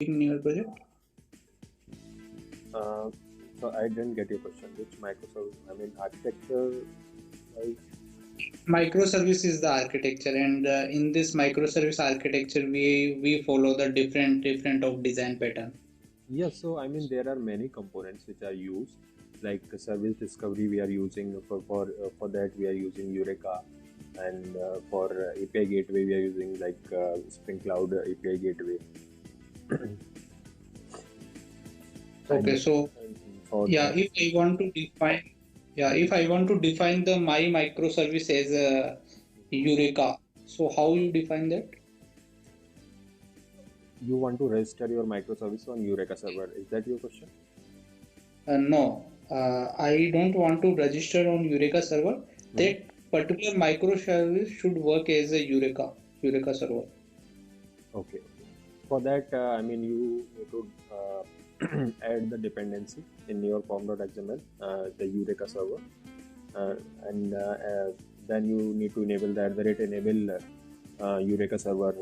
in your project? So I didn't get your question. Which microservice? I mean, architecture, like, Microservice is the architecture, and in this microservice architecture, we follow the different of design pattern. yes. So I mean, there are many components which are used, like service discovery. We are using for that we are using Eureka, and for API gateway we are using like Spring Cloud API gateway. Okay, And, so and for yeah, that, if I want to define the my microservice as a Eureka, so how you define that? you want to register your microservice on Eureka server. Is that your question? No, I don't want to register on Eureka server. Mhm. That particular microservice should work as a Eureka server. Okay. For that, I mean, you need to add the dependency in your form.xml, the Eureka server, uh, and then you need to enable the @enable Eureka server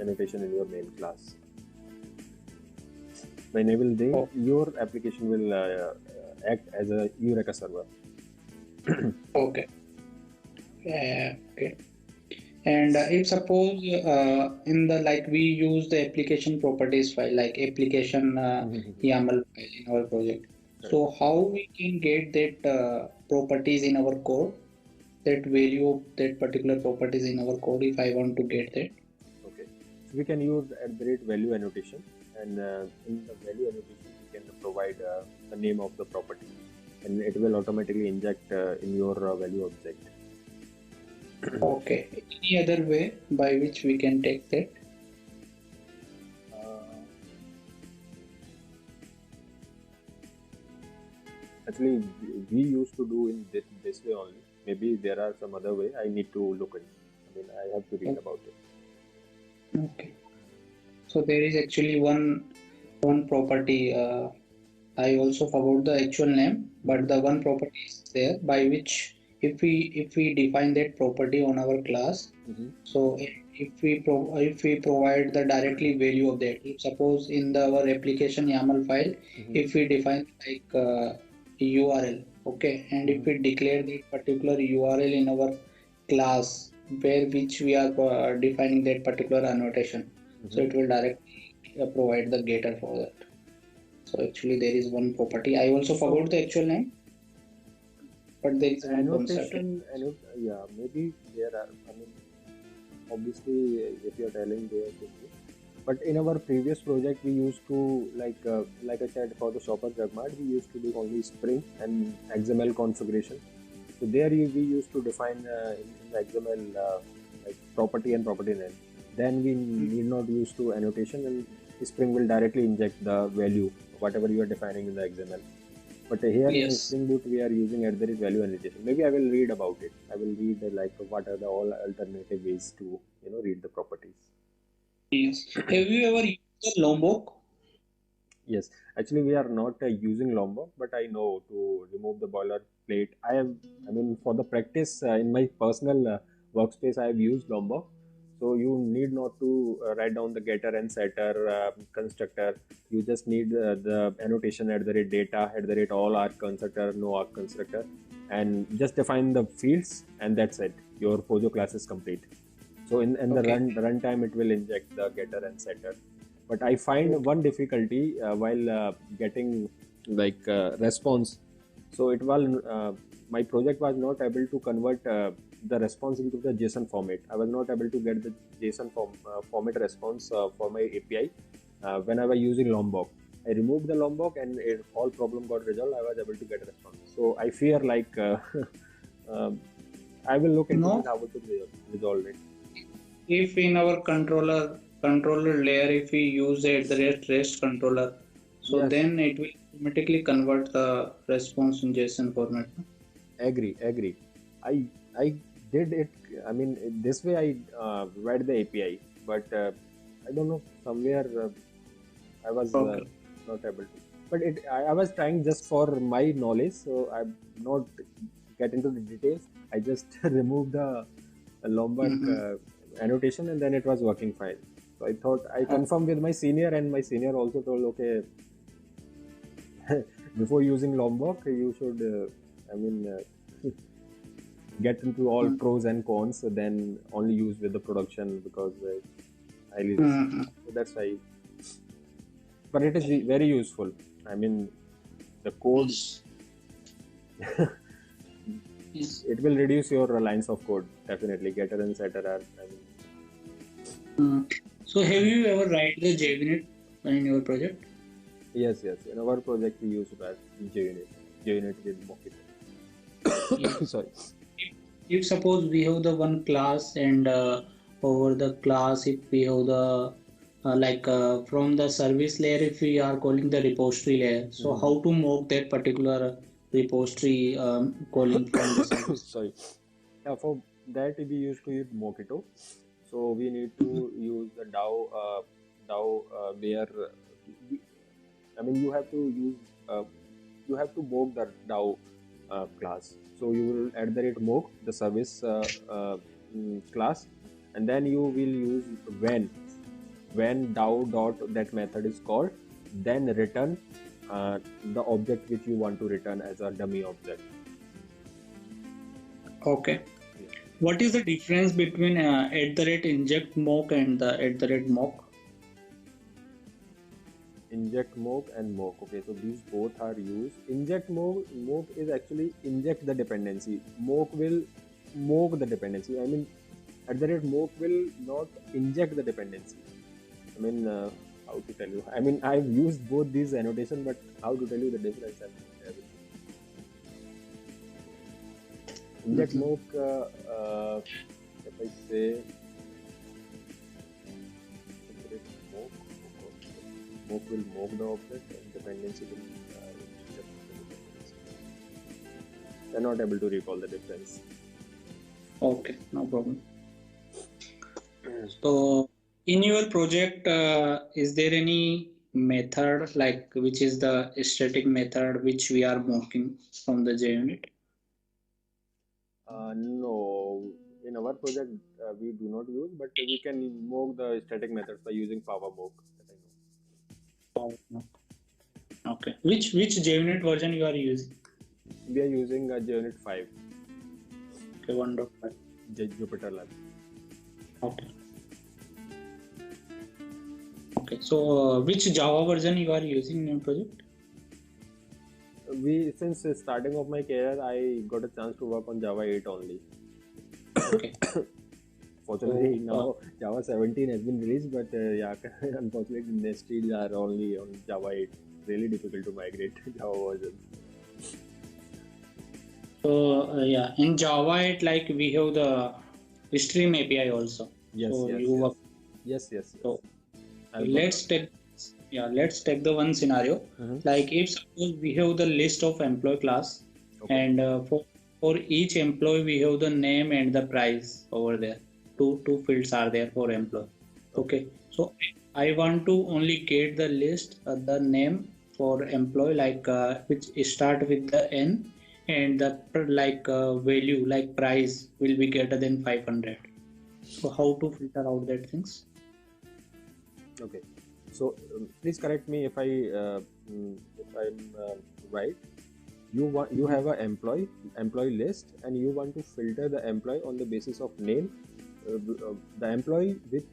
annotation in your main class. By enable Oh, your application will act as a Eureka server. okay. Okay. And if suppose in the like we use the application properties file like application YAML file in our project. Correct. So how we can get that properties in our code, that value of that particular properties in our code if I want to get that. Okay. So we can use @value annotation, and in the value annotation we can provide the name of the property, and it will automatically inject in your value object. Okay. Any other way by which we can take that? Uh, Actually, we used to do in this way only. Maybe there are some other way. I need to look at. I mean, I have to read about it. Okay. So there is actually one property. I also forgot the actual name, but the one property is there by which if we define that property on our class, Mm-hmm. so if we provide the directly value of that, if suppose in our application YAML file, Mm-hmm. if we define like URL, okay, and if Mm-hmm. we declare that particular URL in our class where which we are defining that particular annotation, so Mm-hmm. it will directly provide the getter for that. So actually there is one property. I also So forgot the actual name, but there is one concept. yeah, maybe there are. I mean, obviously, if you're telling there could be. But in our previous project, we used to like I said for the shopper jugmart, we used to do only Spring and XML configuration. So there we used to define in the XML like property and property name. Then we need not use to annotation, and Spring will directly inject the value whatever you are defining in the XML. But here in Yes. Spring Boot, we are using @value annotation. Maybe I will read about it. I will read like what are the all alternative ways to read the properties. Yes. Have you ever used the Lombok? Yes, actually we are not using Lombok, but I know to remove the boilerplate. I mean, for the practice in my personal workspace, I have used Lombok. So you need not to write down the getter and setter constructor. You just need the annotation @data all arc constructor, no arc constructor, and just define the fields, and that's it. Your Pojo class is complete. So in the Okay. runtime, it will inject the getter and setter. But I find Okay. one difficulty while getting like response. So it was my project was not able to convert the response into the JSON format. I was not able to get the JSON format response for my API when I was using Lombok. I removed the Lombok and all problem got resolved. I was able to get a response. So I fear like um I will look into this No, how to resolve it. if in our controller layer, if we use the REST controller, so Yes, then it will automatically convert the response in JSON format. agree. I did it. I mean, this way I read the API, but I don't know somewhere I was Okay. not able to. But I was trying just for my knowledge, so I'm not get into the details. I just removed the Lombok Mm-hmm. annotation, and then it was working fine. So I thought I confirmed with my senior, and my senior also told, okay, before using Lombok, you should, get into all pros and cons, then only use with the production because highly risky. So that's why. But it is very useful. I mean, the code, it will reduce your lines of code, definitely. Getter and setter are, So have you ever write the JUnit in your project? yes. In our project, we use that JUnit with Mockito. Sorry. If suppose we have the one class and over the class if we have the from the service layer if we are calling the repository layer, so how to mock that particular repository calling from the service? Sorry. For that we used to use Mockito. So we need to use the DAO where you have to use you have to mock the DAO class. So you will add the rate mock the service class, and then you will use when DAO dot that method is called, then return the object which you want to return as a dummy object. Okay. What is the difference between @inject mock and the @mock? Inject mock and mock. Okay, so these both are used. Inject mock is actually inject the dependency. Mock will mock the dependency. @mock will not inject the dependency. How to tell you? I've used both these annotation, but how to tell you the difference? Inject mock, if I say mock will mock the object and dependency will inject the dependency. They're not able to recall the difference. Okay, no problem. So in your project, is there any method like which is the static method which we are mocking from the JUnit? No, in our project we do not use, but we can mock the static methods by using Power Mock. Okay. Which JUnit version you are using? We are using JUnit 5. Okay, wonderful. Jupyter Lab. Okay. Okay. So which Java version you are using in your project? Since starting of my career, I got a chance to work on Java8 only. Okay. Fortunately, now Java 17 has been released, but unfortunately, nested are only on Java8. Really difficult to migrate Java versions. So in Java8, like we have the stream API also. Yes, so yes, you yes. work. Yes. So let's take the one scenario. Like if suppose we have the list of employee class, and for each employee we have the name and the price over there. Two fields are there for employee. Okay. So I want to only get the list, the name for employee which start with the N, and the value like price will be greater than 500. So how to filter out that things? Okay. So please correct me if I'm right. You have an employee list, and you want to filter the employee on the basis of name. The employee with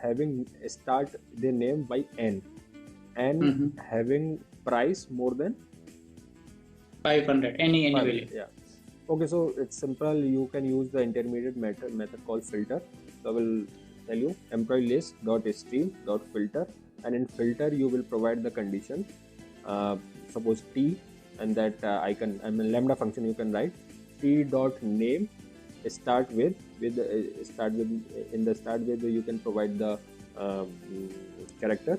having start their name by N, and having price more than 500, any value. Yeah. Okay, so it's simple. You can use the intermediate method called filter. So I will tell you employee list dot stream dot filter, and in filter you will provide the condition. Suppose T, and that lambda function you can write T dot name start with you can provide the character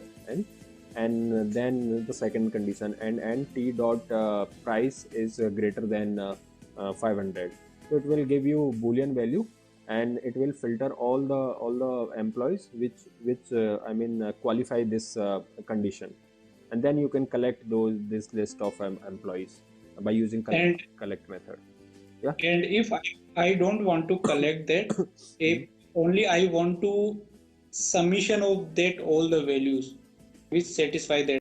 and then the second condition and T dot price is greater than 500. So it will give you Boolean value, and it will filter all the employees which qualify this condition, and then you can collect this list of employees by using collect method. Yeah. And if I don't want to collect that, if only I want to summation of that all the values which satisfy that.